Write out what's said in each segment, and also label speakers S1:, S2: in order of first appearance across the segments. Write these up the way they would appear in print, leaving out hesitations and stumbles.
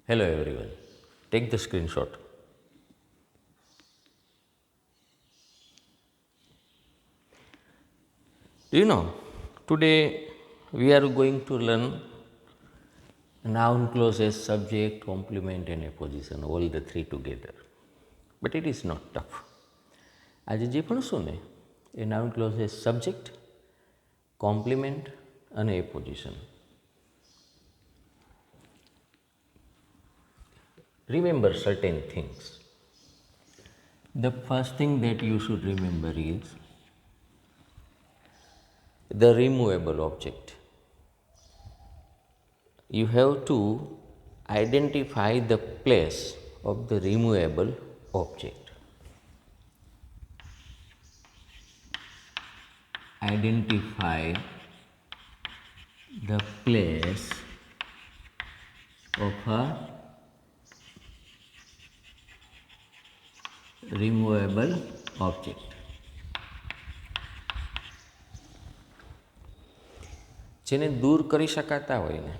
S1: Hello everyone. Take the screenshot. Do you know, today we are going to learn noun clauses, subject, complement and apposition, all the three together. But it is not tough. આજે જે ભણશું ને એ noun ક્લોઝેસ subject, compliment અને apposition. Remember certain things. The first thing that you should remember is the removable object. You have to identify the place of the removable object. Identify the place of a removable object. જેને દૂર કરી શકાતા હોય ને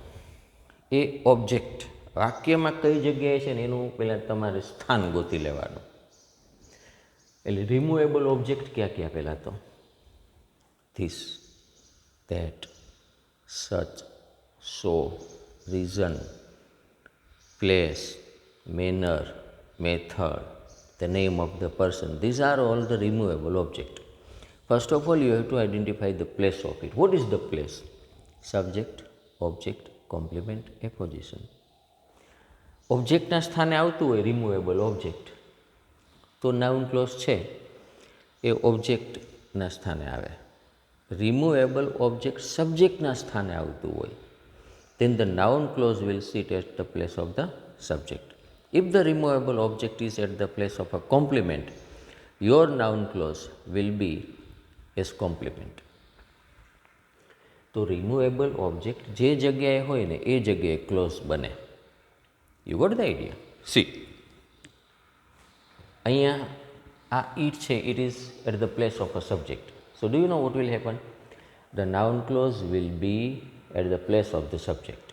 S1: એ object વાક્યમાં કઈ જગ્યાએ છે ને એનું પહેલાં તમારે સ્થાન ગોતી લેવાનું. એટલે રિમૂવેબલ ઓબ્જેક્ટ ક્યાં ક્યાં પહેલાં તો this, that, such, so, reason, place, manner, method, the name of the person. These are all the removable objects. First of all, you have to identify the place of it. What is the place? Subject, object, complement, apposition. ઓબ્જેક્ટના સ્થાને આવતું હોય removable object તો noun close છે એ ઓબ્જેક્ટના સ્થાને આવે. Removable object સબ્જેક્ટના સ્થાને આવતું હોય then the noun clause will sit at the place of the subject. If the removable object is at the place of a complement, your noun clause will be as complement. તો removable object જે જગ્યાએ હોય ને એ જગ્યાએ clause બને. You got the idea? See, અહીંયા આ ઇટ છે, it is at the place of a subject. So do you know what will happen? The noun clause will be at the place of the subject.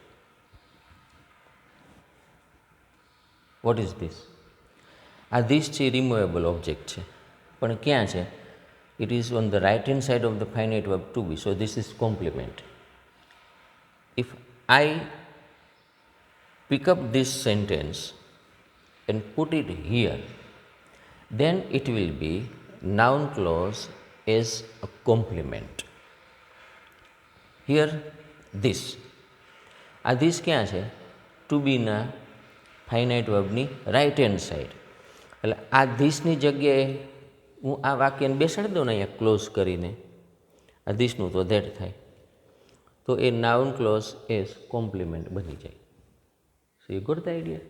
S1: What is this? This છે removable object છે, પણ ક્યાં છે? It is on the right hand side of the finite verb to be. So this is complement. If I pick up this sentence and put it here, then it will be noun clause as a complement. Here this. This ક્યાં છે? To be ના finite વર્બની right hand side. એટલે આ ધીસની જગ્યાએ હું આ વાક્યને બેસાડી દઉં ને અહીંયા ક્લોઝ કરીને, આ ધીસનું તો ધેટ થાય, તો એ નાઉન ક્લોઝ એઝ કોમ્પ્લિમેન્ટ બની જાય. So you got the idea?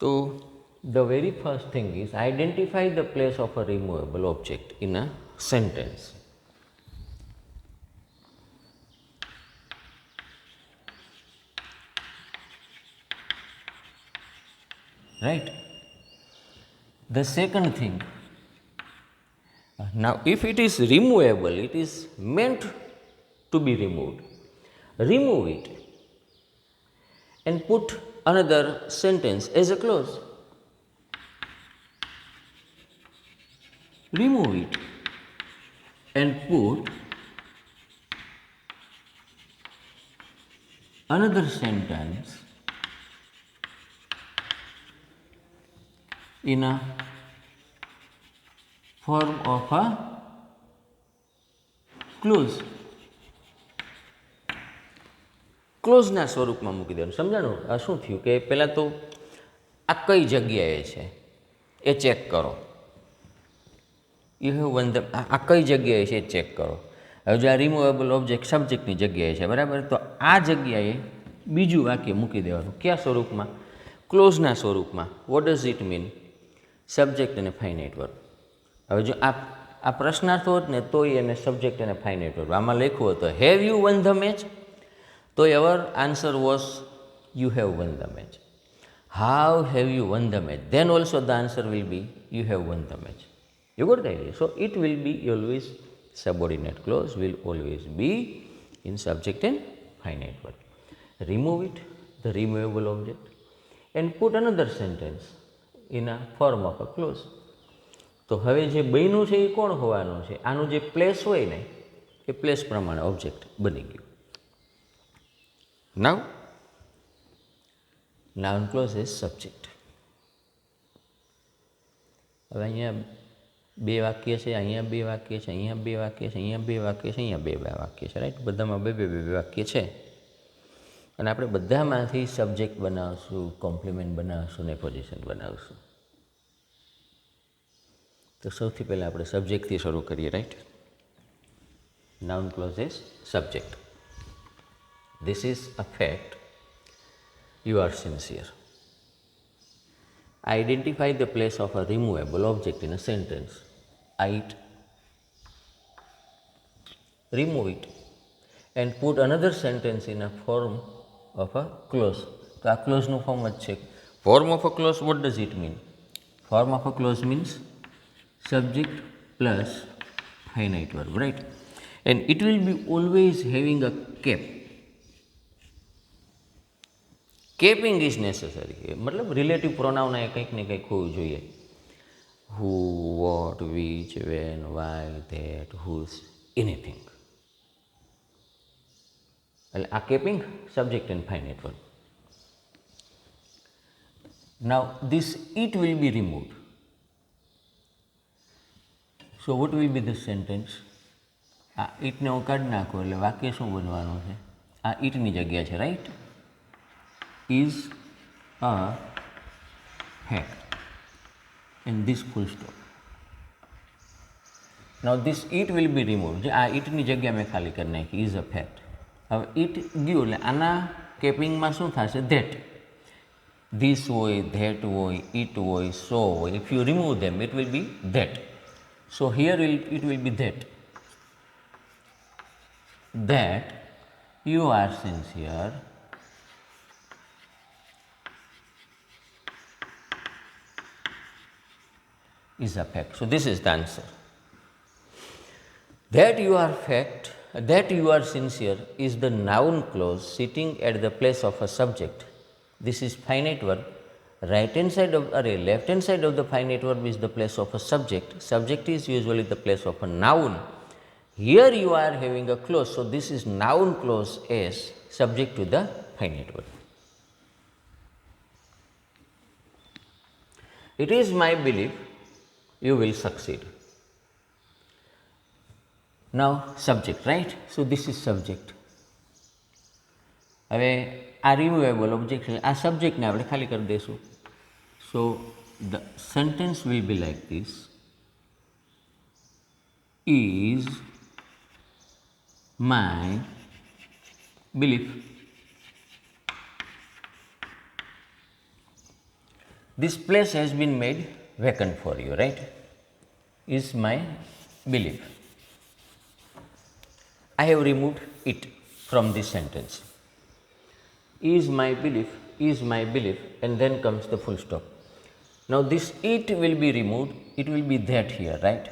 S1: તો the very first thing is identify the place of a removable object in a sentence. Right? The second thing, now if it is removable, it is meant to be removed. Remove it and put another sentence as a clause. Remove it and put another sentence in a form of a clause. ક્લોઝના સ્વરૂપમાં મૂકી દેવાનું. સમજાણું? આ શું થયું કે પહેલાં તો આ કઈ જગ્યાએ છે એ ચેક કરો. યુ હેવ વન ધ, આ કઈ જગ્યાએ છે એ ચેક કરો. હવે જો આ રિમૂવેબલ ઓબ્જેક્ટ સબ્જેક્ટની જગ્યાએ છે, બરાબર, તો આ જગ્યાએ બીજું વાક્ય મૂકી દેવાનું. કયા સ્વરૂપમાં? ક્લોઝના સ્વરૂપમાં. What does it mean? Subject અને ફાઇનાઇટ વર્બ. હવે જો આ પ્રશ્નાર્થ હોત ને તોય એને સબ્જેક્ટ અને ફાઇનાઇટ વર્બ આમાં લખ્યું હતું have you won the match, તો our answer was you have won the match. How have you won the match? Then also the answer will be you have won the match. You got the idea? So it will be always subordinate clause will always be in subject and finite verb. Remove it the removable object, and put another sentence in a form of a clause. તો હવે જે બન્યું છે એ કોણ હોવાનું છે? આનું જે પ્લેસ હોય ને એ પ્લેસ પ્રમાણે ઓબ્જેક્ટ બની ગયું. નાઉ નાઉન ક્લોઝ ઇઝ સબ્જેક્ટ. હવે અહીંયા બે વાક્ય છે, અહીંયા બે વાક્ય છે, અહીંયા બે વાક્ય છે, અહીંયા બે વાક્ય છે, અહીંયા બે વાક્ય છે, રાઈટ? બધામાં બે બે બે વાક્ય છે અને આપણે બધામાંથી સબ્જેક્ટ બનાવશું, કોમ્પ્લિમેન્ટ બનાવશું ને પોઝિશન બનાવશું. તો સૌથી પહેલાં આપણે સબ્જેક્ટથી શરૂ કરીએ, right? Noun clause is subject. This is a fact. You are sincere. Identify the place of a removable object in a sentence. It, remove it, and put another sentence in a form of a clause. તો આ ક્લોઝનું form જ છે. Form of a clause, what does it mean? Form of a clause means subject plus finite verb, right? And it will be always having a cap. Capping is necessary. મતલબ relative pronoun એ કંઈક ને કંઈક હોવું જોઈએ. Who, what, which, when, why, that, whose, anything. એટલે આ capping subject and finite verb. Now this it will be removed. So what will be this sentence? આ ઈટને હું કાઢી નાખું એટલે વાક્ય શું બનવાનું છે? આ ઈટની જગ્યા છે, right? Is a fact, and this full stop. Now this it will be removed. આ ઈટની જગ્યા મેં ખાલી કરી નાખી. is a fact. હવે ઈટ ગયું એટલે આના કેપિંગમાં શું થશે? ધેટ. ધીસ હોય, ધેટ હોય, ઈટ હોય, સો હોય. If you remove them it will be that. So here it will be that. That you are sincere is a fact. So this is the answer. That you are fact, that you are sincere is the noun clause sitting at the place of a subject. This is finite verb. Right hand side of left hand side of the finite verb is the place of a subject. Subject is usually the place of a noun. Here you are having a clause, so this is noun clause as subject to the finite verb. It is my belief you will succeed. Now subject, right? So this is subject. હવે આ removable object છે, આ સબ્જેક્ટને આપણે ખાલી કરી દઈશું. So the sentence will be like this. Is my belief. This place has been made vacant for you, right? Is my belief. I have removed it from this sentence. Is my belief, and then comes the full stop. Now this it will be removed, it will be that here, right?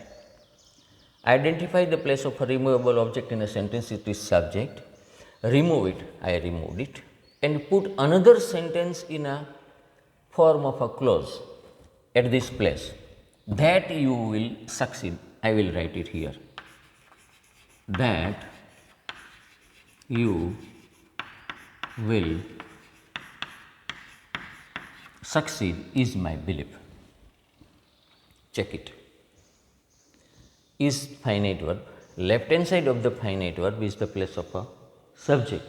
S1: Identify the place of a removable object in a sentence, it is subject. Remove it, I removed it, and put another sentence in a form of a clause at this place. That you will succeed, I will write it here. That you will succeed is my belief. Check it. Is finite verb. Left hand side of the finite verb is the place of a subject.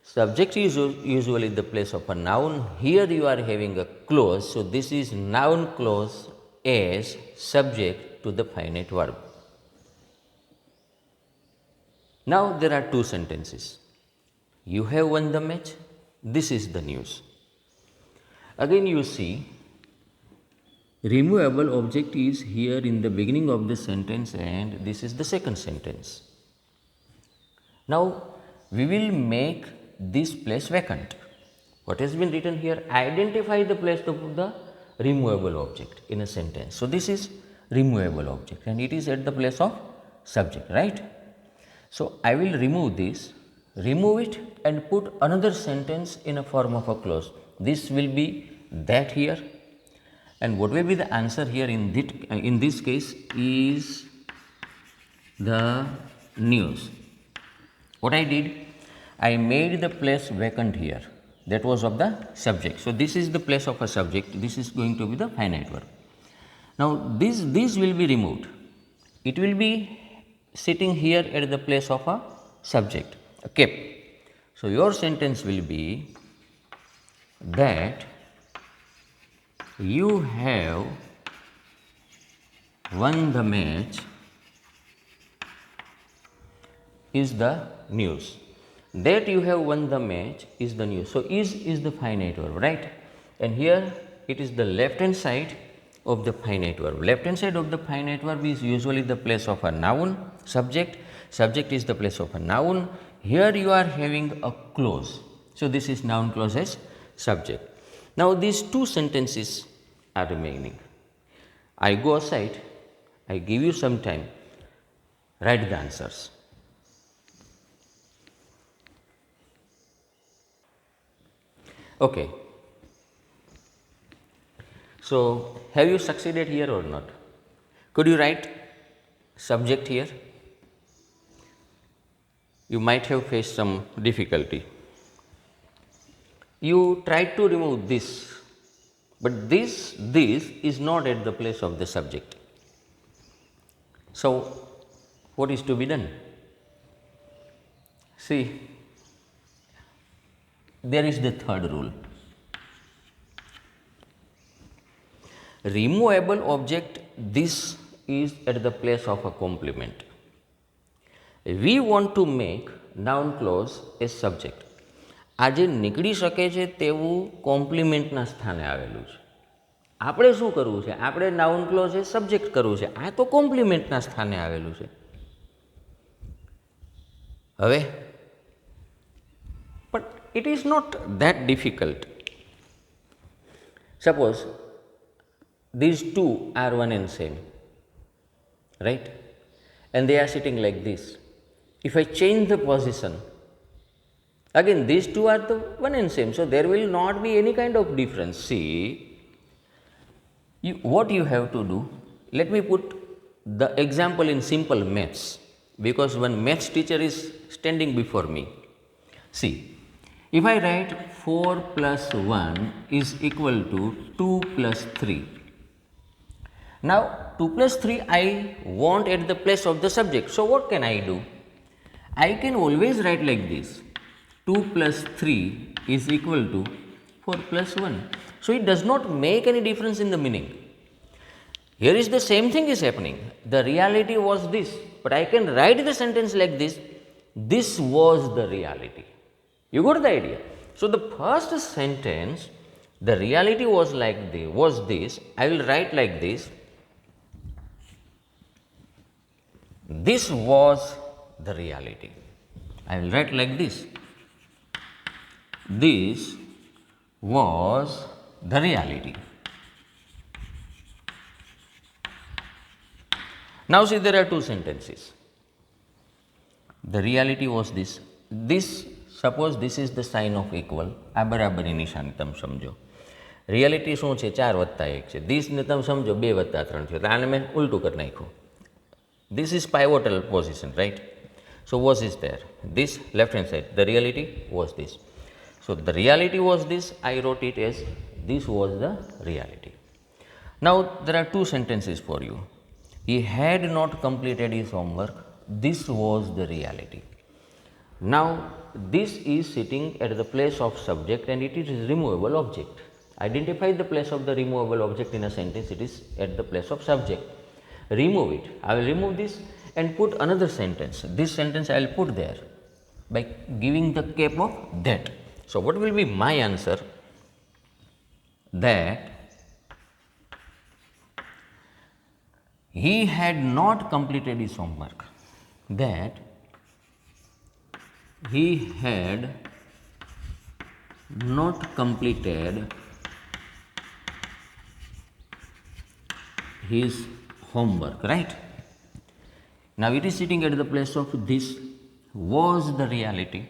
S1: Subject is usually the place of a noun. Here you are having a clause, so this is noun clause as subject to the finite verb. Now there are two sentences. You have won the match. This is the news. Again you see, removable object is here in the beginning of the sentence and this is the second sentence. Now we will make this place vacant. What has been written here? Identify the place of the removable object in a sentence. So this is removable object and it is at the place of subject, right? So I will remove this remove it and put another sentence in a form of a clause. This will be that here, and what will be the answer here in this case is the news. What I did, I made the place vacant here, that was of the subject. So this is the place of a subject, this is going to be the finite verb. Now this will be removed, it will be sitting here at the place of a subject, a kept. So your sentence will be that you have won the match is the news. That you have won the match is the news. So is the finite verb, right? And here it is the left hand side of the finite verb. Left hand side of the finite verb is usually the place of a noun, subject. Subject is the place of a noun. Here you are having a clause. So this is noun clause as subject. Now these two sentences are remaining. I go aside, I give you some time, write the answers. Okay. So have you succeeded here or not? Could you write subject here? You might have faced some difficulty. You tried to remove this, but this is not at the place of the subject. So what is to be done? See, there is the third rule. Removable object, this is at the place of a complement. We want to make noun clause as subject. આ જે નીકળી શકે છે તેવું કોમ્પ્લિમેન્ટના સ્થાને આવેલું છે. આપણે શું કરવું છે? આપણે નાઉન ક્લોઝ એ સબ્જેક્ટ કરવું છે. આ તો કોમ્પ્લિમેન્ટના સ્થાને આવેલું છે. હવે but it is not that difficult. Suppose these two are one and same, right? And they are sitting like this. If I change the position, again these two are the one and same, so there will not be any kind of difference. See, what you have to do, let me put the example in simple maths, because one maths teacher is standing before me. See, if I write 4 plus 1 is equal to 2 plus 3. Now 2 plus 3 I want at the place of the subject, so what can I do? I can always write like this, 2 plus 3 is equal to 4 plus 1. So it does not make any difference in the meaning. Here is the same thing is happening. The reality was this, but I can write the sentence like this, this was the reality. You got the idea? So the first sentence, the reality was like this, I will write like this, this was the reality. I will write like this, this was the reality. Now see, there are two sentences. The reality was this. This, suppose this is the sign of equal. આ બરાબરની નિશાની તમે સમજો. Reality શું છે? 4 વત્તા 1 છે. ધીસને તમે સમજો 2 વત્તા 3 છે. આને મેં ઉલટું કરી નાખ્યું. This is pivotal position, right? So was is there. This left hand side, the reality was this. So the reality was this, I wrote it as this was the reality. Now there are two sentences for you. He had not completed his homework, this was the reality. Now this is sitting at the place of subject and it is removable object. Identify the place of the removable object in a sentence, it is at the place of subject. Remove it. I will remove this and put another sentence. This sentence I will put there by giving the cap of that. So what will be my answer? That he had not completed his homework. That he had not completed his homework, right? Now it is sitting at the place of this was the reality.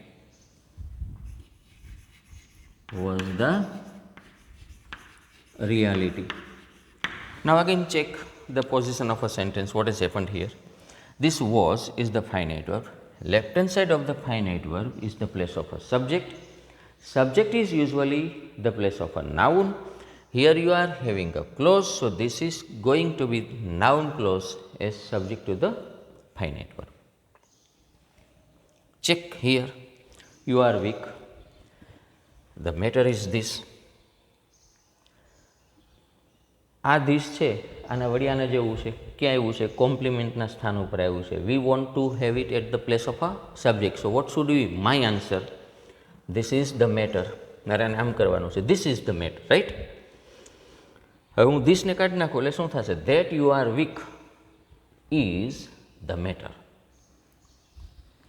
S1: was the reality. Now again check the position of a sentence. What has happened here? This was is the finite verb. Left hand side of the finite verb is the place of a subject. Subject is usually the place of a noun. Here you are having a clause, so this is going to be noun clause as subject to the finite verb. Check here. You are weak. The matter is this. આ this છે અને વળી આને જેવું છે ક્યાં આવ્યું છે કોમ્પ્લિમેન્ટના સ્થાન ઉપર આવ્યું છે. We want to have it at the place of a subject. So what should be my answer? This is the matter. મારે આમ કરવાનું છે, this is the matter, right? હવે હું ધીસને કાઢી નાખું એટલે શું થશે? That you are weak is the matter.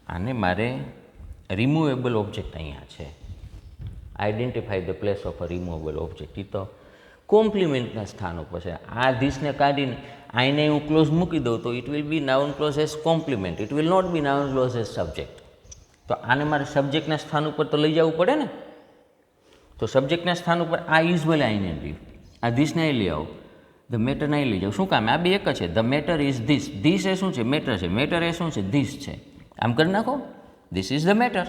S1: આને મારે રિમૂવેબલ ઓબ્જેક્ટ અહીંયા છે. Identify the place of a removable object. એ તો કોમ્પ્લિમેન્ટના સ્થાન ઉપર છે. આ ધીસને કાઢીને આઈને હું ક્લોઝ મૂકી દઉં તો it will be noun clause as complement. It will not be noun clause as subject. તો આને મારે સબ્જેક્ટના સ્થાન ઉપર તો લઈ જવું પડે ને. તો સબ્જેક્ટના સ્થાન ઉપર આ ઇઝ ભલે આઈને લીધું, આ ધીસને અહીં લઈ આવો, ધ મેટર નહીં લઈ જાઓ. શું કામ? આ બે એક જ છે. The matter is this. This એ શું છે? મેટર છે. મેટર એ શું છે? ધીસ છે. આમ કરી નાખો, ધીસ ઇઝ ધ મેટર.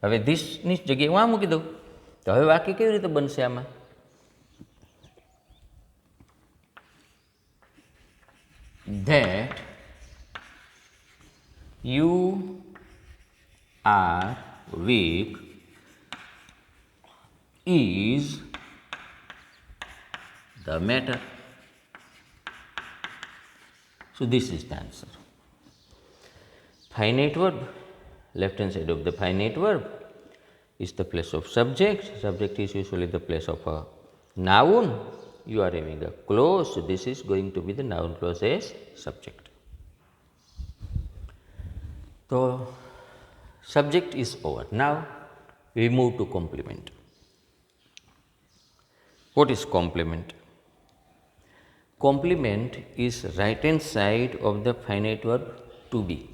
S1: હવે ધીસની જગ્યાએ હું આ મૂકી દઉં તો હવે વાક્ય કેવી રીતે બનશે આમાં? That you are weak is the matter. So this is the answer. Finite verb, left hand side of the finite verb is the place of subject. Subject is usually the place of a noun. You are having a clause, so this is going to be the noun clause as subject. So subject is over. Now we move to complement. What is complement? Complement is right hand side of the finite verb to be.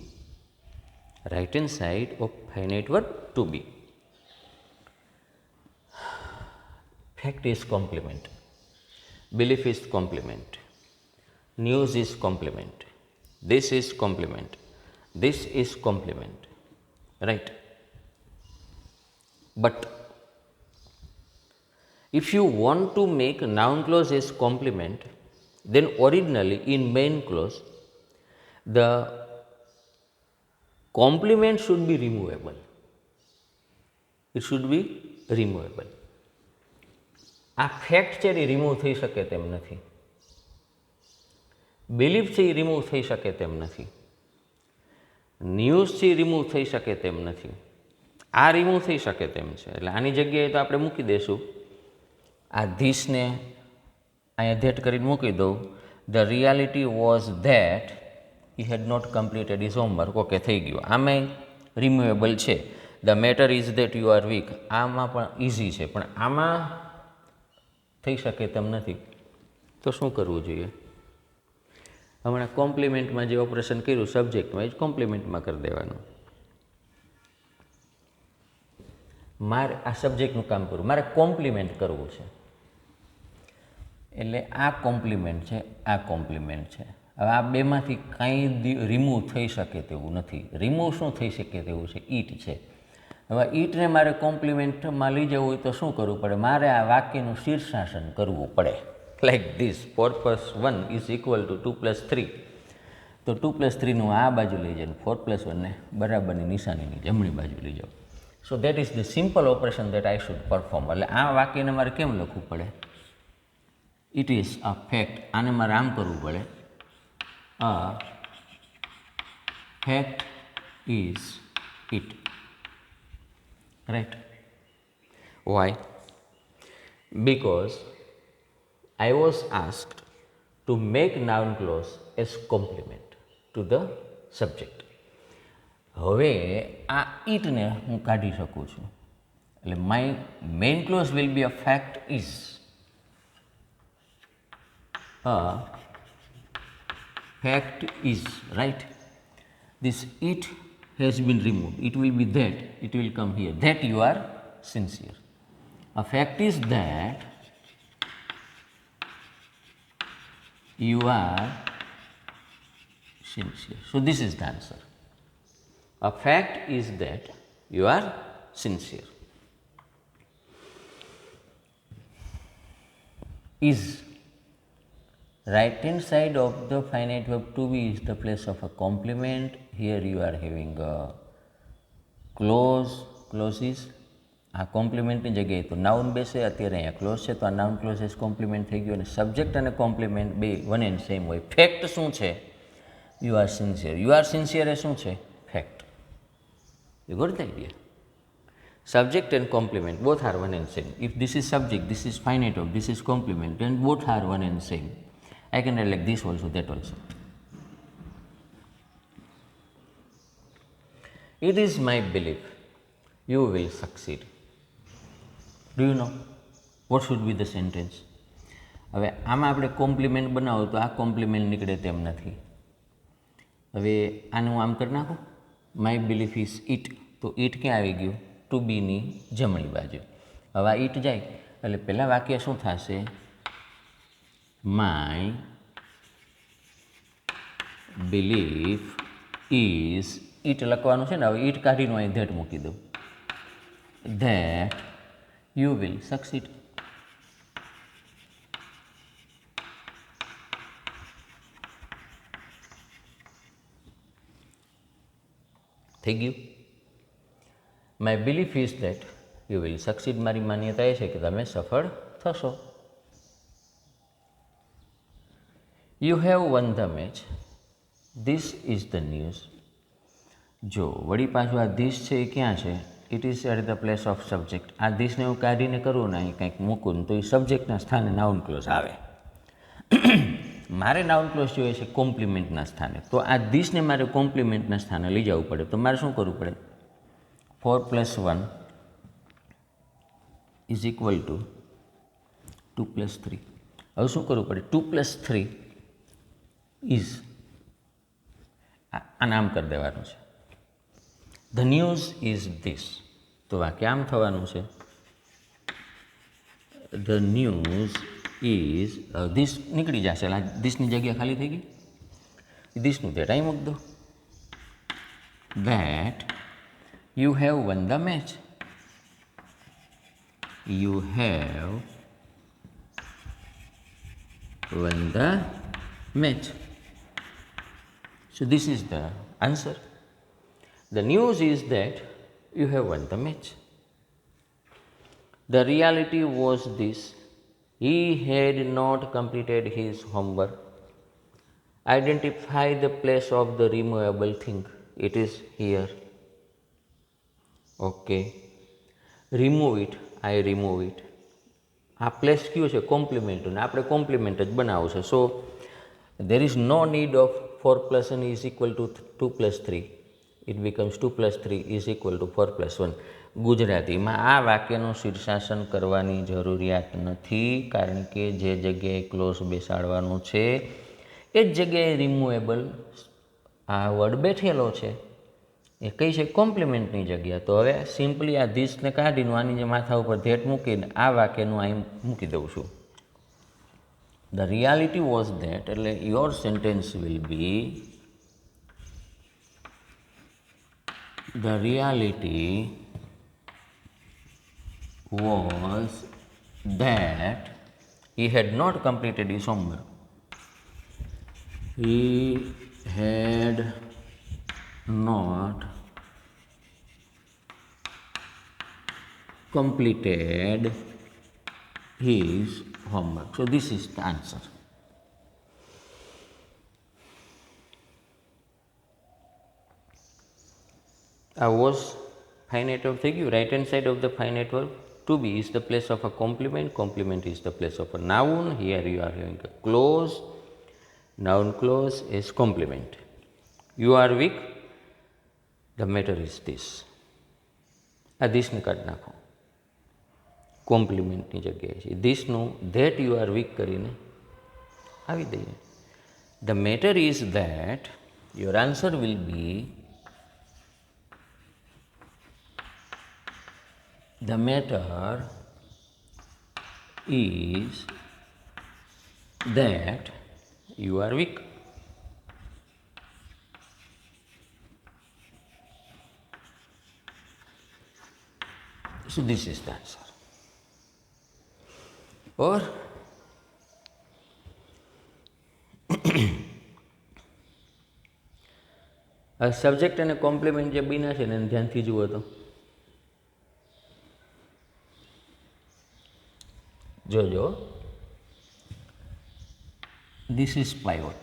S1: Right hand side of finite verb to be. Fact is complement. Belief is complement. News is complement. This is complement. This is complement. Right? But if you want to make a noun clause as complement, then originally in main clause the complement should be removable. It should be removable. આ fact છે એ remove થઈ શકે તેમ નથી. Belief છે એ remove થઈ શકે તેમ નથી. ન્યૂઝ છે એ રિમૂવ થઈ શકે તેમ નથી. આ રિમૂવ થઈ શકે તેમ છે. એટલે આની જગ્યાએ તો આપણે મૂકી દઈશું આ ધીસને અહીંયા ધેટ કરીને મૂકી દઉં. The reality was that he had not completed his homework. Okay, થઈ ગયું. આમાં રિમૂવેબલ છે. The matter is that you are weak. આમાં પણ ઇઝી છે, પણ આમાં થઈ શકે તેમ નથી. તો શું કરવું જોઈએ? હમણાં કોમ્પ્લિમેન્ટમાં જે ઓપરેશન કર્યું સબ્જેક્ટમાં એ જ કોમ્પ્લિમેન્ટમાં કરી દેવાનું. મારે આ સબ્જેક્ટનું કામ કરવું, મારે કોમ્પ્લિમેન્ટ કરવું છે. એટલે આ કોમ્પ્લિમેન્ટ છે, આ કોમ્પ્લિમેન્ટ છે. હવે આ બેમાંથી કાંઈ રિમૂવ થઈ શકે તેવું નથી. રિમૂવ શું થઈ શકે તેવું છે? ઈટ છે. હવે ઈટને મારે કોમ્પ્લિમેન્ટમાં લઈ જવું હોય તો શું કરવું પડે? મારે આ વાક્યનું શીર્ષાસન કરવું પડે. Like this, 4 + 1 is equal to 2 + 3. તો 2 + 3નું આ બાજુ લઈ જાય, 4 + 1ને બરાબરની નિશાનીની જમણી બાજુ લઈ જાઓ. સો that is the simple operation that I should perform. એટલે આ વાક્યને મારે કેમ લખવું પડે? It is a fact. આને મારે આમ કરવું પડે, અ fact is it. Right? Why? Because I was asked to make noun clause as complement to the subject. હવે આ ઇટને હું કાઢી શકું છું. એટલે my main clause will be a fact is. A fact is. Right? This it has been removed. It will be that. It will come here. That you are sincere. A fact is that you are sincere. So this is the answer. A fact is that you are sincere. Is right hand side of the finite verb to be is the place of a complement. Here you are having a clauses. આ કોમ્પ્લિમેન્ટની જગ્યાએ તો noun બેસે, અત્યારે અહીંયા close છે તો આ noun close compliment થઈ ગયું અને સબ્જેક્ટ અને કોમ્પ્લિમેન્ટ બે વન એન્ડ સેમ હોય. ફેક્ટ શું છે? You are sincere. You are sincere એ શું છે? Fact. You got the idea. Subject and complement both are one and same. If this is subject, this is finite verb, this is complement, then both are one and same. I can write like this also, that also. It is my belief you will succeed. Do you know what should be the sentence? હવે આમાં આપણે compliment બનાવો તો આ compliment નીકળે તેમ નથી. હવે આનું આમ કરી નાખો. માય બિલીફ ઇઝ ઇટ, તો ઇટ ક્યાં આવી ગયું? ટુ બીની જમણી બાજુ. હવે આ ઇટ જાય એટલે પહેલાં વાક્ય શું થશે? માય બિલીફ ઇઝ, ઇટ લખવાનું છે ને, હવે ઇટ કાઢીને અહીં ધેટ મૂકી દઉં. That you will succeed. થઈ ગયું. My belief is that you will succeed. મારી માન્યતા એ છે કે તમે સફળ થશો. You have won the match. This is the news. જો વળી પાછું આ ધીસ છે એ ક્યાં છે? It is at the place of subject. આ ધીસને હું કાઢીને કરું ને અહીં કંઈક મૂકું તો એ સબ્જેક્ટના સ્થાને નાઉન ક્લોઝ આવે. મારે નાઉન ક્લોઝ જોઈએ છે કોમ્પ્લિમેન્ટના સ્થાને, તો આ ધીસને મારે કોમ્પ્લિમેન્ટના સ્થાને લઈ જવું પડે. તો મારે શું કરવું પડે? 4 + 1 ઇઝ ઇક્વલ ટુ 2 + 3. હવે શું કરવું પડે? 2 + 3 ઇઝ, આ નામ કરી દેવાનું છે. The news is this. તો વાક્ય આમ થવાનું છે. ધ ન્યૂઝ ઇઝ, ધીસ નીકળી જશે. ધીસની જગ્યા ખાલી થઈ ગઈ. ધીસનું તે ટાઈમ મૂક દો. That you have won the match. You have won the match. So this is the answer. The news is that you have won the match. The reality was this: he had not completed his homework. Identify the place of the removable thing. It is here. Okay, remove it, I remove it. આ place કયું છે? Complement, અને આપણે complement જ બનાવવું છે. So there is no need of 4 + 1 is equal to 2 + 3. It becomes 2 + 3 is equal to 4 + 1. ગુજરાતીમાં આ વાક્યનું શીર્ષાસન કરવાની જરૂરિયાત નથી, કારણ કે જે જગ્યાએ ક્લોઝ બેસાડવાનું છે એ જ જગ્યાએ રિમૂવેબલ આ વર્ડ બેઠેલો છે. એ કઈ છે? કોમ્પ્લિમેન્ટની જગ્યા. તો હવે સિમ્પલી આ ધીસને કાઢીને આની જે માથા ઉપર ધેટ મૂકીને આ વાક્યનું અહીં મૂકી દઉં છું. ધ રિયાલિટી વોઝ ધેટ, એટલે your sentence will B the reality was that he had not completed his homework. He had not completed his homework. So this is the answer. આ was finite verb થઈ ગયું. Right hand side of the finite verb to be is the place of a complement. Complement is the place of a noun. Here you are having a clause. Noun clause is complement. You are weak. The matter is this. આ ધીસને કાઢી નાખો. કોમ્પ્લિમેન્ટની જગ્યાએ છે. ધીસનું that you are week કરીને આવી દઈએ. The matter is that your answer will B the matter is that you are weak. So this is the answer. Or આ subject અને કોમ્પ્લિમેન્ટ જે બન્યા છે ને એને ધ્યાનથી જુઓ તો જોજો, this is pivot.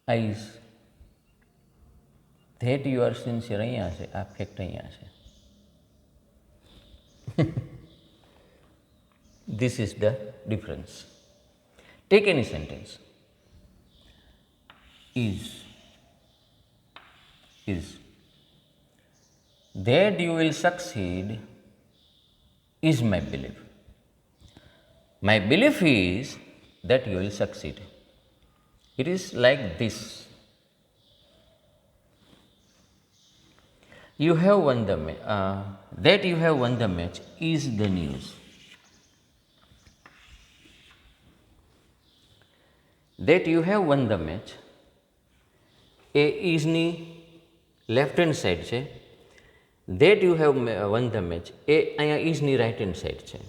S1: Eyes. That you are sincere અહીંયા છે, આ ફેક્ટ અહીંયા છે. This is the difference. Take any sentence. Is that you will succeed is my belief. My belief is that you will succeed. It is like this. You have won the that you have won the match is the news. That you have won the match એ ઇઝની left hand side છે. That you have won the match એ અહીંયા ઇઝની right hand side છે.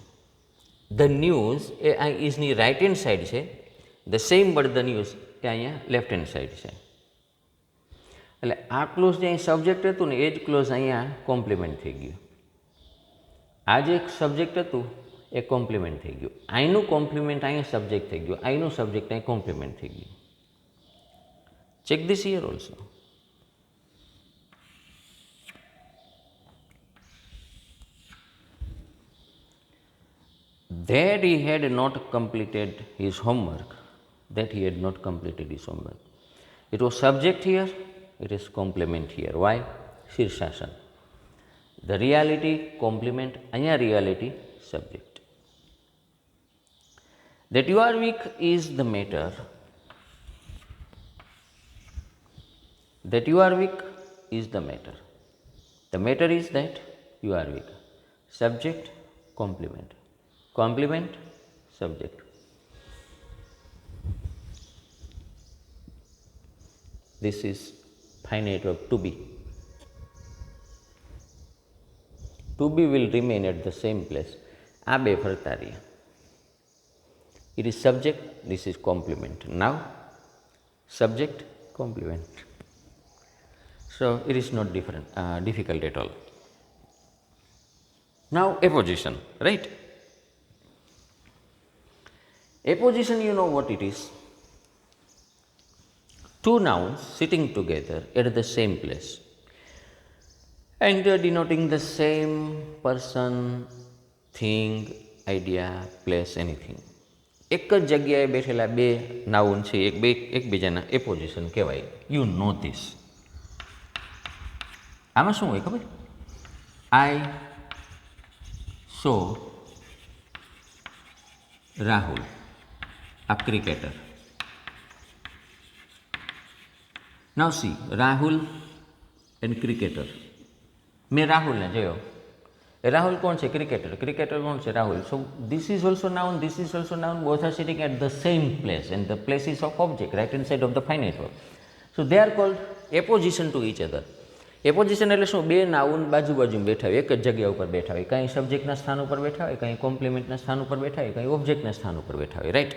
S1: The news એ અહીંયા ઇઝની રાઇટ હેન્ડ સાઈડ છે. The same but the news એ અહીંયા લેફ્ટ હેન્ડ સાઈડ છે. એટલે આ ક્લોઝ જે અહીં સબ્જેક્ટ હતું ને એ જ ક્લોઝ અહીંયા કોમ્પ્લિમેન્ટ થઈ ગયું. આ જે સબ્જેક્ટ હતું એ કોમ્પ્લિમેન્ટ થઈ ગયું. અહીંનું કોમ્પ્લિમેન્ટ અહીંયા સબ્જેક્ટ થઈ ગયું, અહીંનું સબ્જેક્ટ અહીં કોમ્પ્લિમેન્ટ થઈ ગયું. Check this here also. That he had not completed his homework. That he had not completed his homework. It was subject here, it is complement here. Why? Shirshasana. The reality complement, anya reality subject. That you are weak is the matter. That you are weak is the matter. The matter is that you are weak. Subject, complement. Complement, subject. This is finite verb to be. To be will remain at the same place. આ બે ફરતા રહ્યા. It is subject, this is complement. Now, subject, complement. So, it is not difficult at all. Now, apposition, right? Apposition, you know what it is. Two nouns sitting together at the same place and denoting the same person, thing, idea, place, anything. એક જ જગ્યાએ બેઠેલા બે noun છે, એકબીજાના apposition કહેવાય. You know this. આમાં શું હોય ખબર? આઈ સો રાહુલ, આ cricketer. Now see, Rahul and cricketer. मैं राहुल ने जो राहुल कौन से क्रिकेटर, क्रिकेटर कौन से Rahul. So this is also noun, this is also noun. Both are sitting at the same place and the place is of object, right hand side of the finite verb. So they are called apposition to each other. Apposition એટલે શું? બે noun બાજુ બાજુ બેઠા હોય, એક જ જગ્યા ઉપર બેઠા હોય. કંઈ સબ્જેક્ટના સ્થાન ઉપર બેઠા હોય, કંઈ કોમ્પ્લિમેન્ટના સ્થાન ઉપર બેઠા હોય, કંઈ ઓબ્જેક્ટના સ્થાન ઉપર બેઠા હોય, right?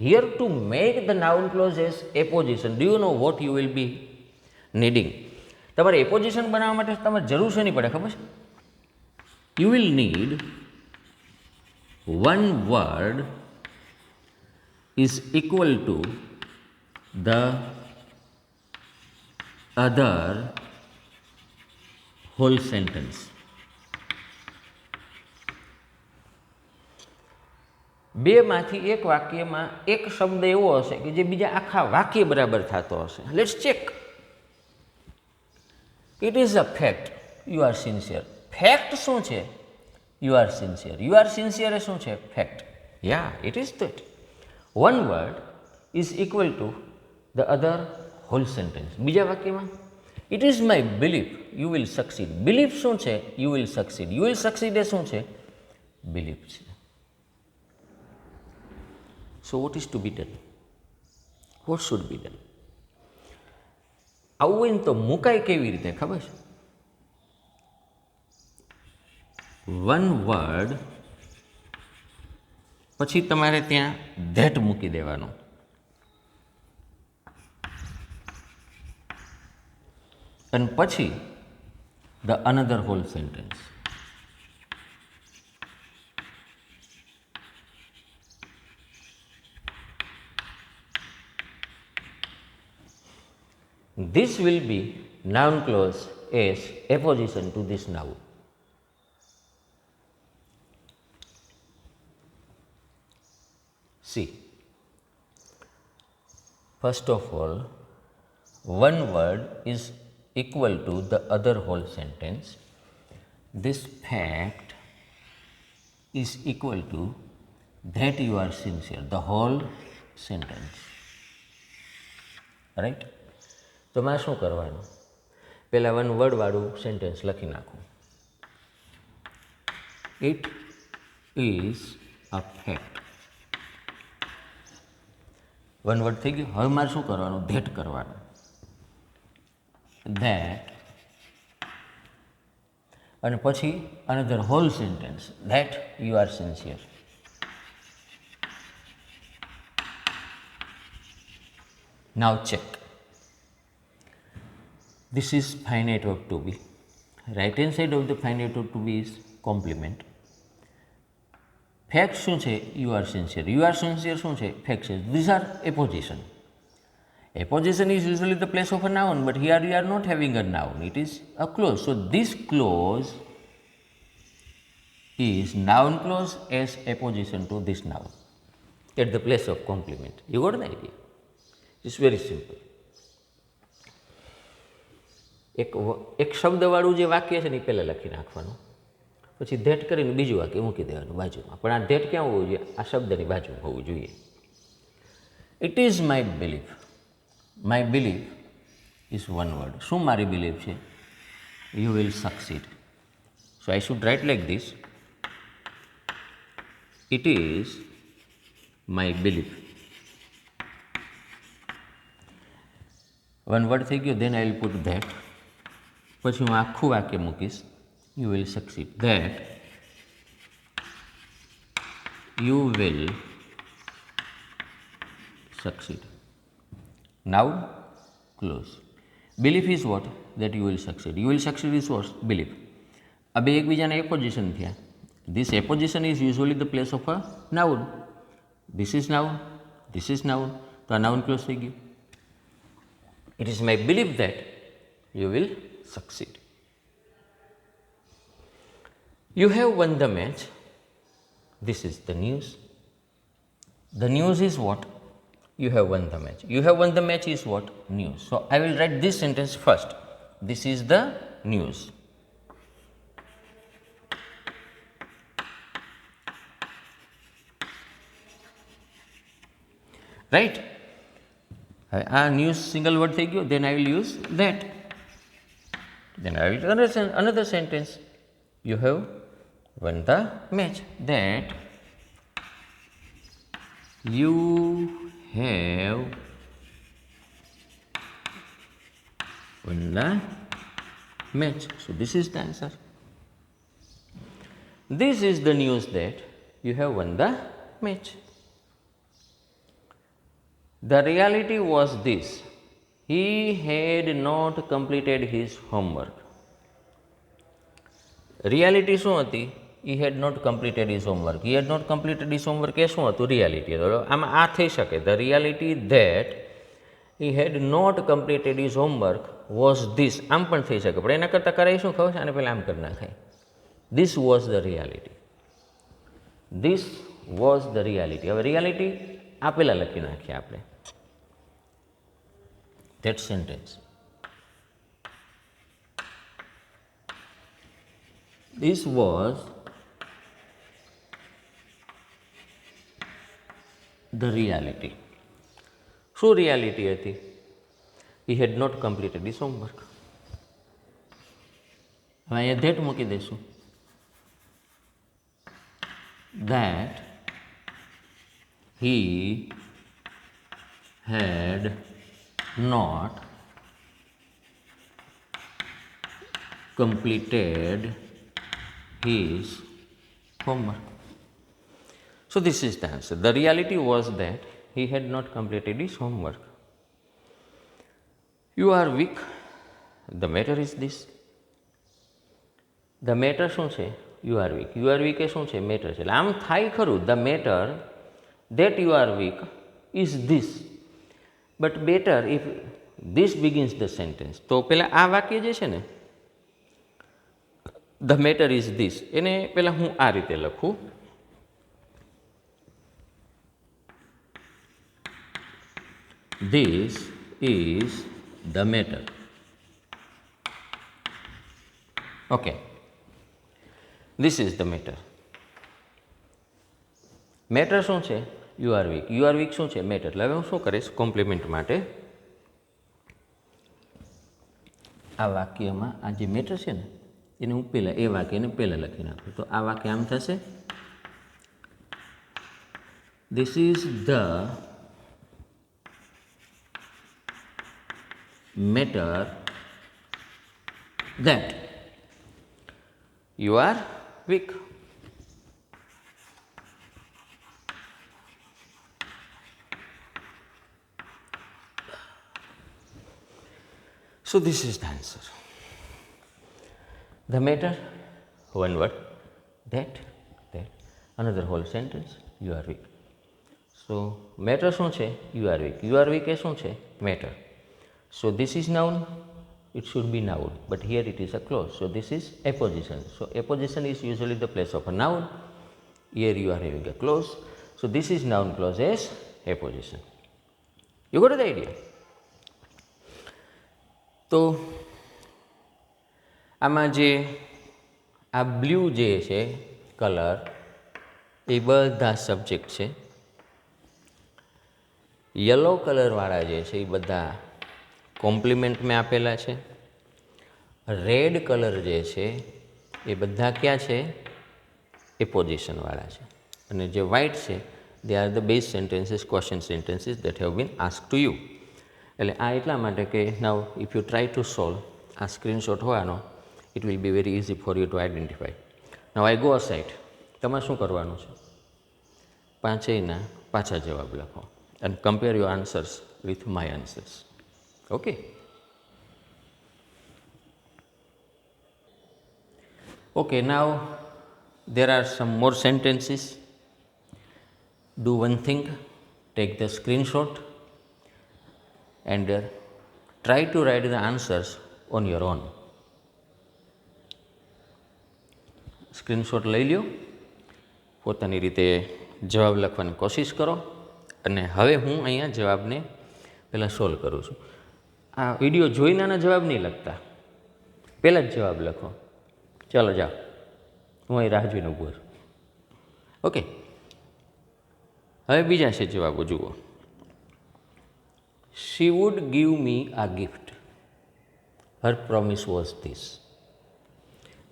S1: Here to make the noun clause as apposition, do you know what you will be needing? તમારે apposition બનાવવા માટે તમારે જરૂર શેની પડે ખબર છે? You will need one word is equal to the other whole sentence. બેમાંથી એક વાક્યમાં એક શબ્દ એવો હશે કે જે બીજા આખા વાક્ય બરાબર થતો હશે. Let's check. It is a fact you are sincere. Fact શું છે? You are sincere. You are sincere એ શું છે? Fact. Yeah it is that. One word is equal to the other whole sentence. બીજા વાક્યમાં it is my belief you will succeed. Belief શું છે? You will succeed. You will succeed એ શું છે? બિલીફ છે. So what is to be done? What should B done? આવું હોય ને તો મુકાય કેવી રીતે ખબર છે? વન વર્ડ પછી તમારે ત્યાં ધેટ મૂકી દેવાનું. અને પછી the another whole sentence. This will be noun clause as apposition to this noun. See, first of all, one word is equal to the other whole sentence. This fact is equal to that you are sincere, the whole sentence. Right? તો મારે શું કરવાનું? પહેલાં one વર્ડવાળું sentence લખી નાખું. It is a fact. One word થઈ ગયું. હવે મારે શું કરવાનું? ધેટ કરવાનું. ધેટ અને પછી another whole sentence that you are sincere. Now check. This is finite verb to be. Right hand side of the finite verb to be is complement. Fact શું છે? You are sincere. You are sincere શું છે? Fact છે. These are apposition. Apposition is usually the place of a noun, but here we are not having a noun. It is a clause. So this clause is noun clause as apposition to this noun at the place of complement. You got the idea? It's very simple. એક શબ્દવાળું જે વાક્ય છે ને એ પહેલાં લખી નાખવાનું, પછી that કરીને બીજું વાક્ય મૂકી દેવાનું બાજુમાં. પણ આ ધેટ ક્યાં હોવું જોઈએ? આ શબ્દની બાજુમાં હોવું જોઈએ. It is my belief. My belief is one word. શું મારી બિલીફ છે? You will succeed. So I should write like this. It is my belief. One word થઈ ગયો. Then I will put that. પછી હું આખું વાક્ય મૂકીશ. You will succeed. That you will succeed. Noun clause. Belief is what? That you will succeed. You will succeed is what? Belief. આ બે એકબીજાના એપોઝિશન થયા. This apposition is usually the place of a noun. This is noun, this is noun. તો આ noun close થઈ ગયું. It is my belief that you will succeed. You have won the match. This is the news. The news is what? You have won the match. You have won the match is what? News. So I will write this sentence first. This is the news. Right? News single word થઈ ગયો. Then I will use that. Then I will understand another sentence. You have won the match. That you have won the match. So this is the answer. This is the news that you have won the match. The reality was this: he had not completed his homework. Reality શું હતી? He had not completed his homework. He had not completed his homework એ શું હતું? Reality. આમાં આ થઈ શકે. The reality that he had not completed his homework was this. આમ પણ થઈ શકે. પણ એના કરતાં કરાય શું ખબર છે? આને પહેલાં આમ કરી નાખાય. This was the reality. This was the reality. હવે reality આ પહેલાં લખી નાખીએ આપણે. That sentence. This was the reality. શું રિયાલિટી હતી? He had not completed his homework. હવે અહીંયા ધેટ મૂકી દઈશું. That he had not completed his homework. So this is the answer. The reality was that he had not completed his homework. You are weak. The matter is this. The matter શું છે? You are weak. You are weak એ શું છે? Matter છે. એટલે આમ થાય ખરું. The matter that you are weak is this. But better if this begins the sentence. તો પેલા આ વાક્ય જે છે ને, the matter is this, એને પેલા હું આ રીતે લખું. This is the matter. Okay. This is the matter. Matter શું છે? You are weak. You are weak શું છે? મેટર. એટલે હવે હું શું કરીશ? કોમ્પ્લિમેન્ટ માટે આ વાક્યમાં આ જે મેટર છે ને એને હું પહેલાં એ વાક્યને પહેલાં લખી નાખું. તો આ વાક્ય આમ થશે, this is the matter that you are weak. So this is the answer. The matter, one word, that, another whole sentence, you are weak. So matter શું છે? You are weak. You are weak એ શું છે? Matter. So this is noun, it should be noun, but here it is a clause. So this is apposition. So apposition is usually the place of a noun. Here you are having a clause. So this is noun clause as apposition. You got the idea? તો આમાં જે આ blue જે છે colour એ બધા subject છે. Yellow કલરવાળા જે છે એ બધા કોમ્પ્લિમેન્ટ મેં આપેલા છે. રેડ કલર જે છે એ બધા ક્યાં છે? એપોઝિશનવાળા છે. અને જે વ્હાઇટ છે they are the base sentences, question sentences that have been ask to you. એટલે આ એટલા માટે કે now if you try to solve, આ સ્ક્રીનશોટ હોવાનો, it will be very easy for you to identify. Now I go aside. તમારે શું કરવાનું છે? પાંચેયના પાછા જવાબ લખો and compare your answers with my answers. Okay? Okay, now there are some more sentences. Do one thing, take the screenshot and try to write the answers on your own. Screenshot લઈ લ્યો, પોતાની રીતે જવાબ લખવાની કોશિશ કરો. અને હવે હું અહીંયા જવાબને પહેલાં સોલ્વ કરું છું. આ વિડીયો જોઈનાના જવાબ નહીં લખતા, પહેલાં જ જવાબ લખો. ચાલો જાઓ, હું અહીં રાહ જોઈને ઊભો છું. ઓકે, હવે બીજા છે જવાબો જુઓ. She would give me a gift. Her promise was this.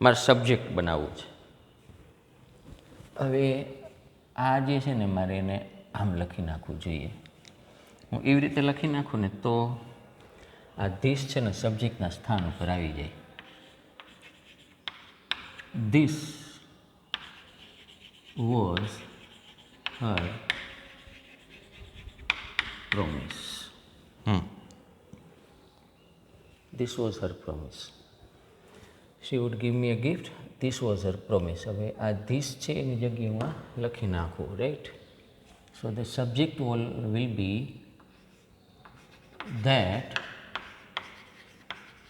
S1: મારે સબ્જેક્ટ બનાવવું છે. હવે આ જે છે ને મારે એને આમ લખી નાખવું જોઈએ. હું એવી રીતે લખી નાખું ને તો આ ધીસ છે ને સબ્જેક્ટના સ્થાન ઉપર આવી જાય. This was her promise. This was her promise. She would give me a gift. This was her promise. હવે આ ધીસ છે એની જગ્યાએ હું લખી નાખું, right? So the subject will be that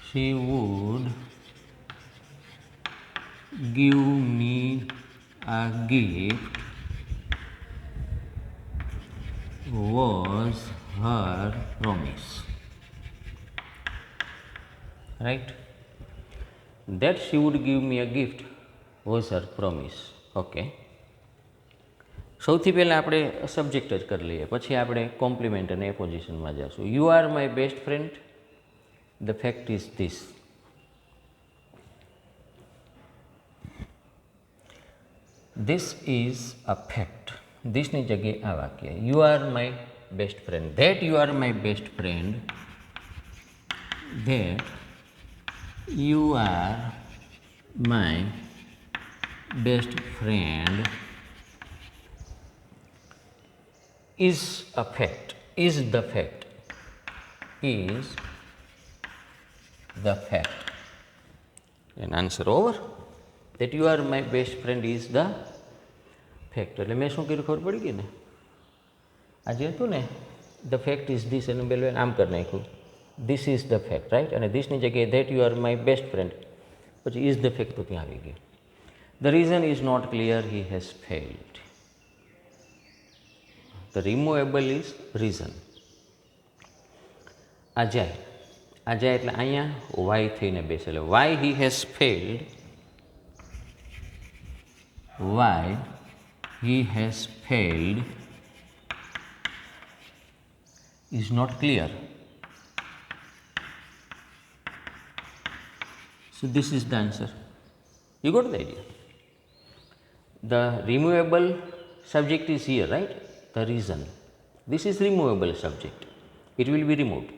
S1: she would give me a gift was her promise. Right? That she would give me a gift was her promise. Okay. સૌથી પહેલાં આપણે સબ્જેક્ટ જ કરી લઈએ, પછી આપણે કોમ્પ્લિમેન્ટ અને એપોઝિશનમાં જઈશું. You are my best friend, the fact is this. This is a fact. ધીસની જગ્યાએ આ વાક્ય, you are my best friend, that you are my best friend, that you are my best friend is a fact, is the fact, is the fact. An answer over. That you are my best friend is the fact. એટલે મેં શું કર્યું ખબર પડી ગઈ ને, આજે હતું ને ધ ફેક્ટ ઇઝ ધીસ, અને પેલું આમ કરી નાખ્યું, this is the fact, right, અને ધીસની જગ્યાએ that you are my best friend, પછી ઇઝ ધ ફેક્ટ તો ત્યાં આવી ગયું. The reason is not clear, he has failed. The removable is reason. Ajay, Ajay એટલે અહીંયા વાય થઈને બેસે, એટલે why he has failed, why he has failed is not clear. So this is the answer. You got the idea? The removable subject is here, right? The reason. This is removable subject. It will be removed.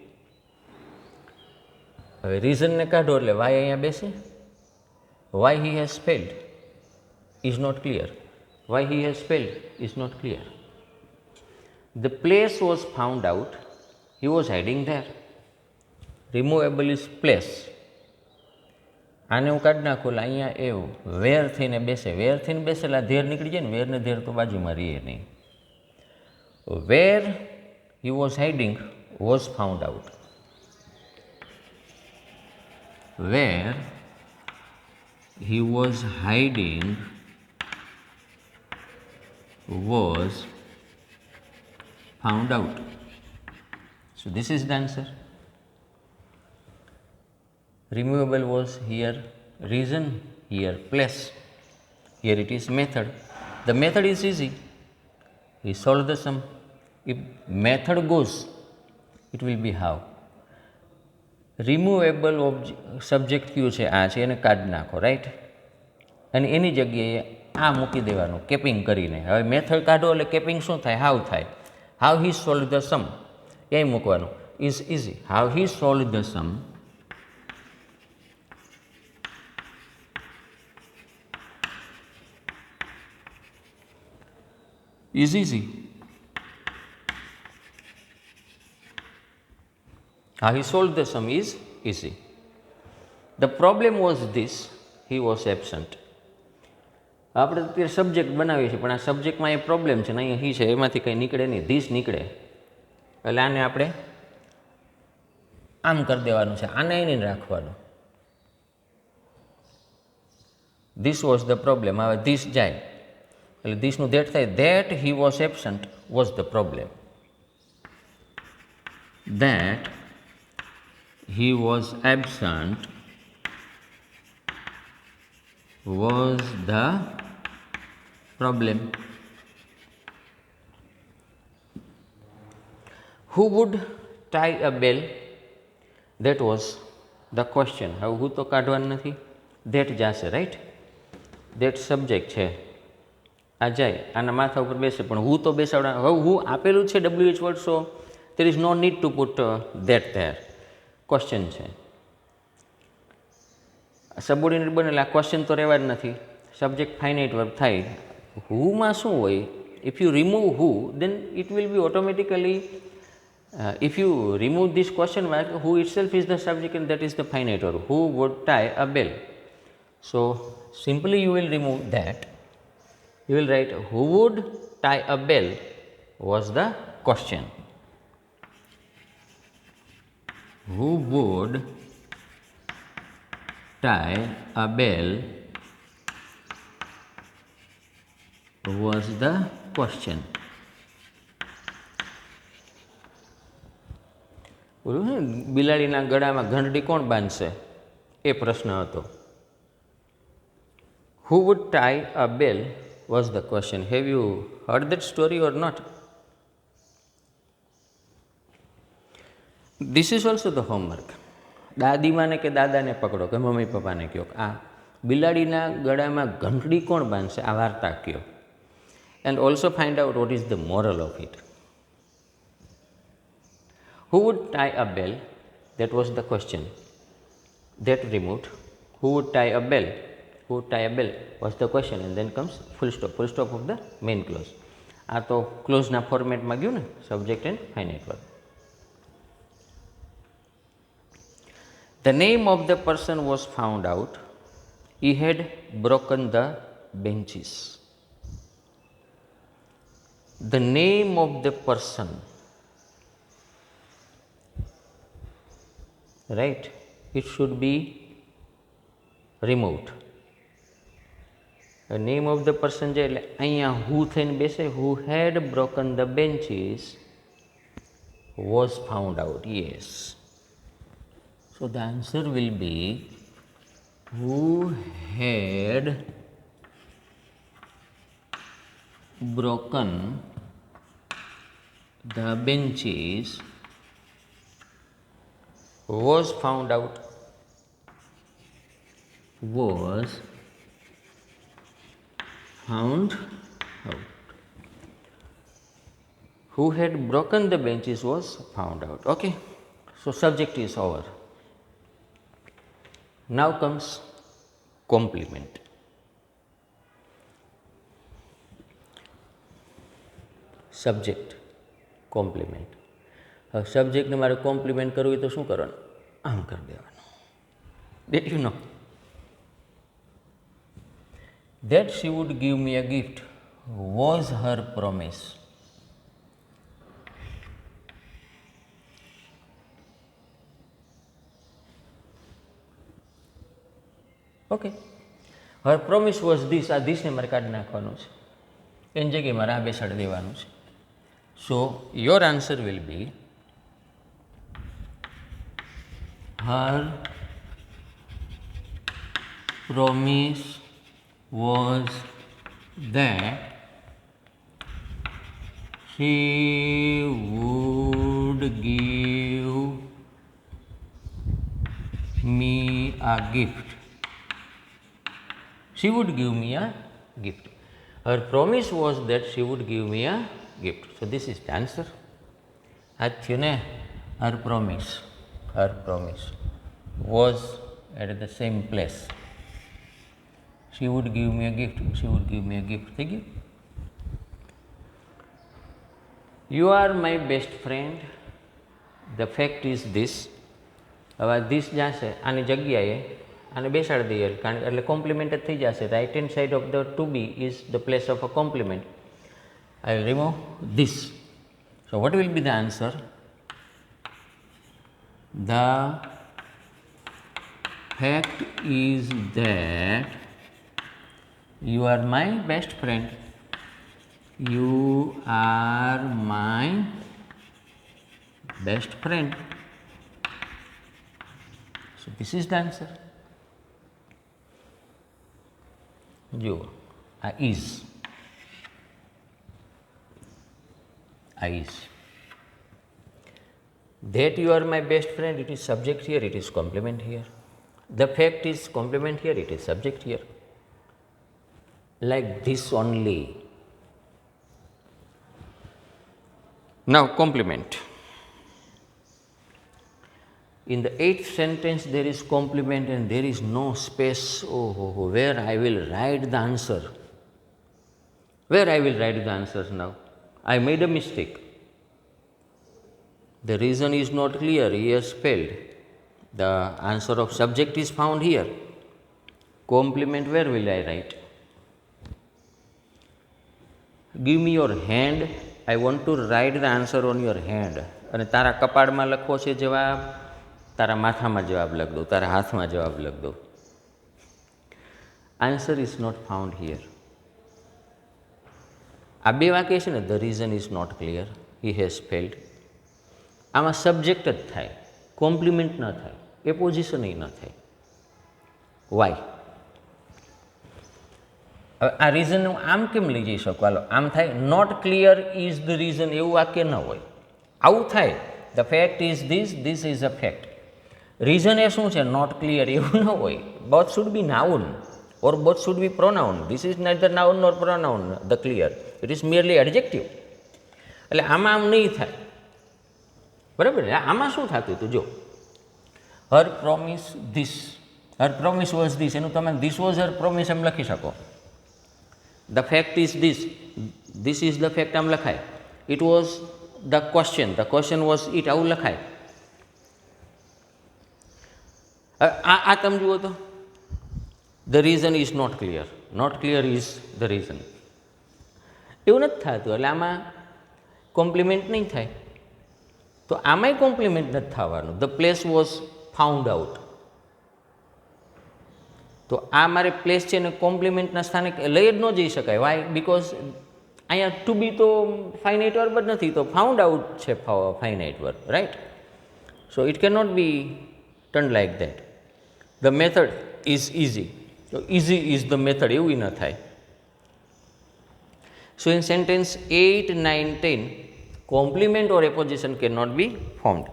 S1: હવે રીઝનને કાઢો એટલે why અહીંયા બેસે. Why he has failed is not clear. Why he has failed is not clear. The place was found out. He was hiding there. Removable is place. આને હું કાઢી નાખું એટલે અહીંયા એવું વેર થઈને બેસે. વેર થઈને બેસે એટલે ધેર નીકળી જાય ને, વેર ને ધેર તો બાજુમાં રહીએ નહીં. Where he was hiding was found out. Where he was hiding was found out. So this is the answer. Removable was here reason, here place, here it is method. The method is easy. He solved the sum. If method goes, it will be how. Removable subject કયું છે? આ છે, એને કાઢી નાખો, right, અને એની જગ્યાએ આ મૂકી દેવાનું કેપિંગ કરીને. હવે મેથડ કાઢો એટલે કેપિંગ શું થાય? હાવ થાય. હાવ હી સોલ્વ ધ સમ એ મૂકવાનું. Is easy. How he solve the sum is easy. How he solved the sum is easy. The problem was this, he was absent. આપણે અત્યારે સબ્જેક્ટ બનાવીએ છીએ, પણ આ સબ્જેક્ટમાં એ પ્રોબ્લેમ છે ને, અહીંયા હી છે, એમાંથી કંઈ નીકળે નહીં, ધીસ નીકળે. એટલે આને આપણે આમ કરી દેવાનું છે, આને નહીં રાખવાનું. This was the problem. હવે ધીસ જાય એટલે ધીસનું ધેટ થાય. That he was absent was the problem. That he was absent was the problem. Who would tie a bell? That was the question. હવે હું તો કાઢવાનું નથી, ધેટ જશે, રાઈટ. ધેટ સબ્જેક્ટ છે, આ જાય, આના માથા ઉપર બેસે, પણ હું તો બેસાડવા. હવે હું આપેલું છે WH word, so there is no need to put that there. Question છે, સબઓર્ડિનેટ બને એટલે આ ક્વેશ્ચન તો રહેવા જ નથી. સબ્જેક્ટ ફાઇનાઇટ વર્બ થાય. હુમાં શું હોય? If you remove who, then it will be automatically, if you remove this question mark, who itself is the subject and that is the finite verb. Who would tie a bell. So simply you will remove that. You will write who would tie a bell was the question. Who would tie a bell was the question. બોલું ને, બિલાડીના ગળામાં ઘંટડી કોણ બાંધશે? એ પ્રશ્ન હતો. Who would tie a bell was the question. Have you heard that story or not? This is also the homework. દાદીમાને કે દાદાને પકડો કે મમ્મી પપ્પાને કહો આ બિલાડીના ગળામાં ઘંટડી કોણ બાંધશે, આ વાર્તા કહો. And also find out what is the moral of it. Who would tie a bell? That was the question. That removed. Who would tie a bell? Who would tie a bell was the question, and then comes full stop of the main clause. આ તો ક્લોઝના ફોર્મેટમાં ગયું ને, subject and finite verb. The name of the person was found out. He had broken the benches. The name of the person, right? It should be removed. The name of the person je એટલે અહીંયા who થઈને બેસે, who had broken the benches was found out. Yes. So the answer will be who had broken the benches was found out. Was found out. Who had broken the benches was found out. Okay. So subject is over. Now comes complement. Subject, complement. હવે સબ્જેક્ટને મારે compliment કરવું હોય તો શું કરવાનું? આમ કરી દેવાનું. Did you know that she would give me a gift was her promise? Okay. Her promise was this. આ ધીસને મારે કાઢી નાખવાનું છે, એની જગ્યાએ મારે આ બેસાડી દેવાનું છે. So your answer will be her promise was that she would give me a gift. She would give me a gift. Her promise was that she would give me a gift. So this is the answer. Her promise was at the same place. She would give me a gift. She would give me a gift. Thank you. You are my best friend. The fact is this. હવે this જશે આની જગ્યાએ આને બેસાડી દઈએ કારણ એટલે compliment જ થઈ જશે. Right hand side of the to be is the place of a complement. I will remove this. So what will be the answer? The fact is that you are my best friend. You are my best friend. So this is the answer. You is. Is. That you are my best friend, it is subject here, it is complement here. The fact is complement here, it is subject here. Like this only. Now complement. In the 8th sentence there is complement and there is no space where I will write the answer. Where I will write the answers now? I made a mistake. The reason is not clear, he has spelled. The answer of subject is found here. Complement, where will I write? Give me your hand. I want to write the answer on your hand. અને તારા કપાળમાં લખવો છે જવાબ, તારા માથામાં જવાબ લખ દો, તારા હાથમાં જવાબ લખ દો. Answer is not found here. આ બે વાક્ય છે ને, the reason is not clear, he has failed. આમાં સબ્જેક્ટ જ થાય, કોમ્પ્લિમેન્ટ ન થાય, એપોઝિશન ન થાય. વાય? હવે આ રીઝન હું આમ કેમ લઈ જઈ શકું? હાલો આમ થાય, not clear is the reason, એવું વાક્ય ન હોય. આવું થાય, the fact is this is a fact. Reason એ શું છે? નોટ ક્લિયર, એવું ન હોય. Both should be noun or both should be pronoun. This is neither noun nor pronoun the clear, it is merely adjective. એટલે આમાં આમ નહીં થાય, બરાબર? આમાં શું થતું હતું? જો, her promise this, her promise was this, એનું તમે ધીસ વોઝ હર પ્રોમિસ એમ લખી શકો. The fact is this is the fact આમ લખાય. It was the question was it, આવું લખાય. આ તમે જુઓ તો, the reason is not clear is the reason, એવું નથી થતું. એટલે આમાં કોમ્પ્લિમેન્ટ નહીં થાય. તો આમાંય કોમ્પ્લિમેન્ટ નથી થવાનું. The place was found out, તો આ મારે પ્લેસ છે ને કોમ્પ્લિમેન્ટના સ્થાને લઈ જ ન જઈ શકાય. વાય? બિકોઝ અહીંયા ટુ બી તો ફાઇનાઇટ વર્બ જ નથી, તો ફાઉન્ડ આઉટ છે finite verb, right? So it can not be turn like that. The method is easy, તો ઇઝી ઇઝ ધ મેથડ, એવું ન થાય. So in sentence 8, 9, 10 complement or apposition can not be formed.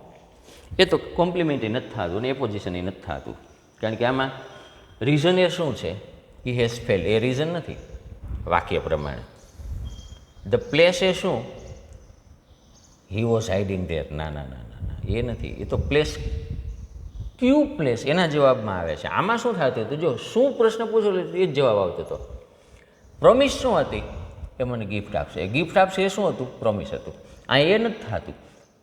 S1: એ તો complement એ નથી થતું ને એપોઝિશન એ નથી થતું, કારણ કે આમાં રીઝન એ શું છે? હી હેઝ ફેલ્ડ, એ રીઝન નથી વાક્ય પ્રમાણે. ધ પ્લેસ એ શું? હી વોઝ હાઇડિંગ ધેર, ના ના ના ના ના, એ નથી. એ તો પ્લેસ, ક્યુ પ્લેસ, એના જવાબમાં આવે છે. આમાં શું થતું હતું? જો, શું પ્રશ્ન પૂછો એ જ જવાબ આવતો હતો. પ્રોમિસ શું હતી? એ મને ગિફ્ટ આપશે. ગિફ્ટ આપશે એ શું હતું? પ્રોમિસ હતું. આ એ નથી થતું.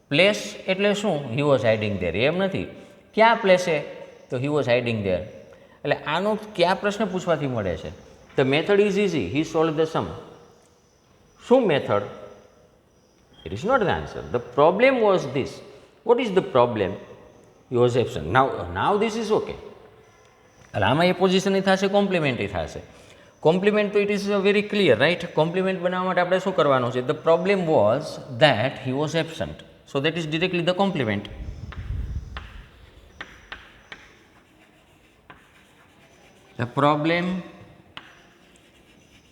S1: પ્લેસ એટલે શું? હી વોઝ હાઇડિંગ ધેર, એમ નથી. ક્યાં પ્લેસે? તો હી વોઝ હાઇડિંગ ધેર. એટલે આનો કયા પ્રશ્ન પૂછવાથી મળે છે? The method is easy, he solve the sum. શું method? It is not the answer. The problem was this. What is the problem? He was absent. Now this is okay. એટલે આમાં એ પોઝિશન થશે, કોમ્પ્લિમેન્ટરી થશે. Complement તો it is very clear, right? Complement બનાવવા માટે આપણે શું કરવાનું છે? The problem was that he was absent, so that is directly the complement. The problem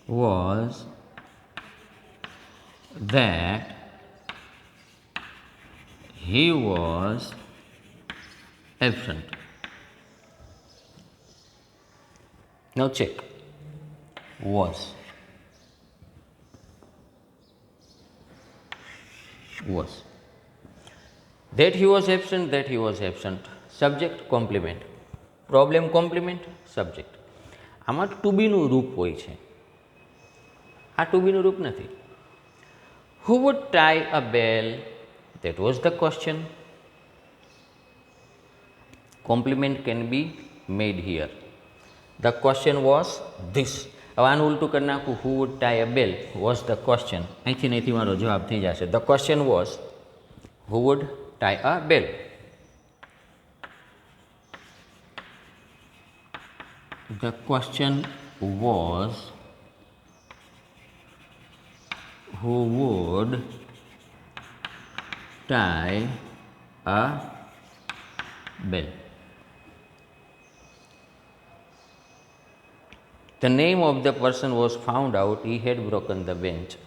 S1: was that he was absent. Now check. Was. That he was absent. Subject, complement. Problem, complement, subject. આમાં to બીનું રૂપ હોય છે, આ to બીનું રૂપ નથી. Who would tie a bell? That was the question. Complement can be made here. The question was this. હવે આનું ઉલટું કરી નાખું. Who would tie a bell was the question. અહીંથી મારો જવાબ થઈ જશે. The question was who would tie a bell. The question was who would tie a bell. The name of the person was found out. He had broken the bench.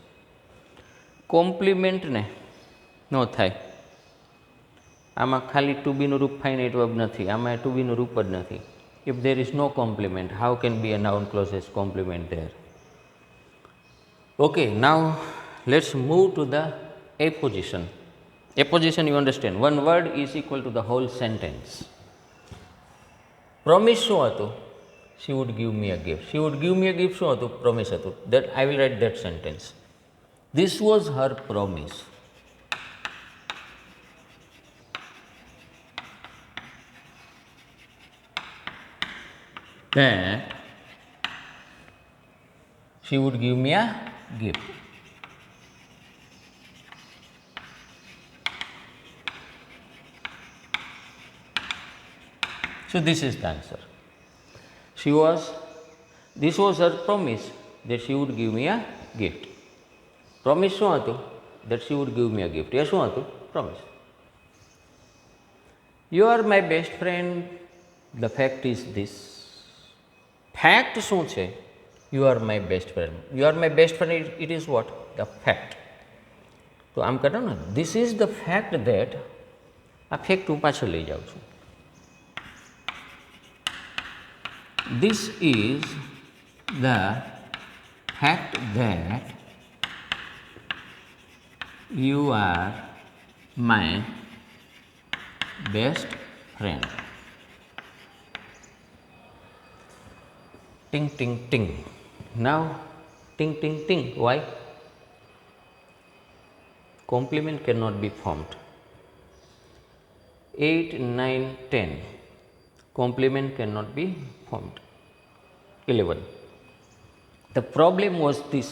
S1: Compliment ને ન થાય. આમાં ખાલી ટુ બીનું રૂપ finite verb નથી, આમાં to બીનું રૂપ જ નથી. If there is no complement, how can be a noun clauses complement there? Okay, now let's move to the apposition. Apposition, you understand, one word is equal to the whole sentence. Promise શું હતું? She would give me a gift. She would give me a gift શું હતું? Promise હતું. That I will write that sentence. This was her promise. That she would give me a gift. So this is the answer. This was her promise that she would give me a gift. Promise શું હતું? That she would give me a gift. એ શું હતું? Promise. You are my best friend. The fact is this. Fact શું છે? You are my best friend. You are my best friend, it is what? The fact. તો આમ કરો ને, this is the fact that, આ fact હું પાછળ લઈ જાઉં છું. This is the fact that you are my best friend. Ting, ting, ting. Now, ting, ting, ting. Why? Complement cannot be formed. 8, 9, 10. Complement cannot be formed. 11. The problem was this.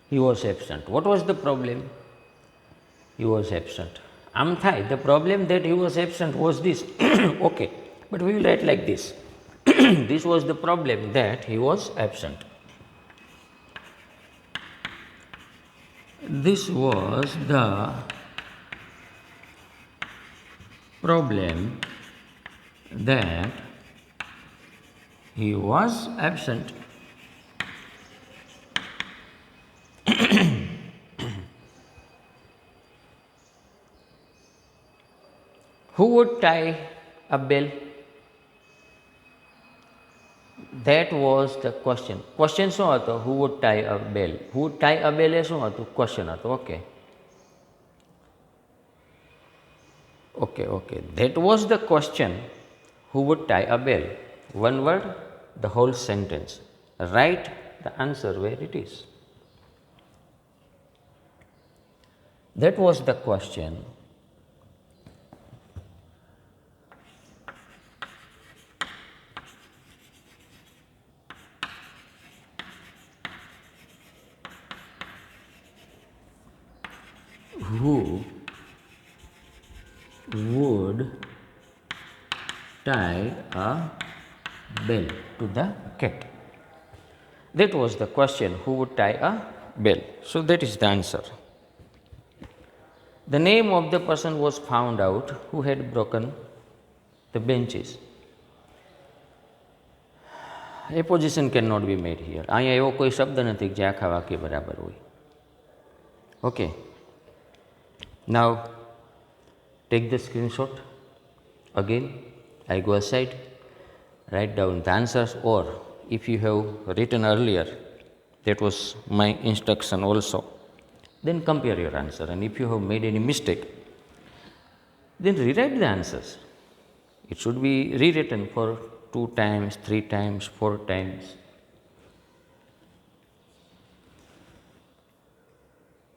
S1: He was absent. What was the problem? He was absent. આમ થાય, the problem that he was absent was this. Okay, but we will write like this. This was the problem that he was absent. This was the problem that he was absent. Who would tie a bell? That was the question. Question શું હતો? Who would tie a bell? Who would tie a bell એ શું હતું? Question હતો. Okay. Okay. That was the question. Who would tie a bell? One word, the whole sentence. Write the answer where it is. That was the question. Who would tie a bell to the cat? That was the question. Who would tie a bell? So that is the answer. The name of the person was found out who had broken the benches. Apposition cannot be made here. અહીંયા એવો કોઈ શબ્દ નથી જે આખા વાક્ય બરાબર હોય. Okay. Now, take the screenshot. Again, I go aside, write down the answers, or if you have written earlier, that was my instruction also, then compare your answer. And if you have made any mistake, then rewrite the answers. It should be rewritten for 2 times, 3 times, 4 times.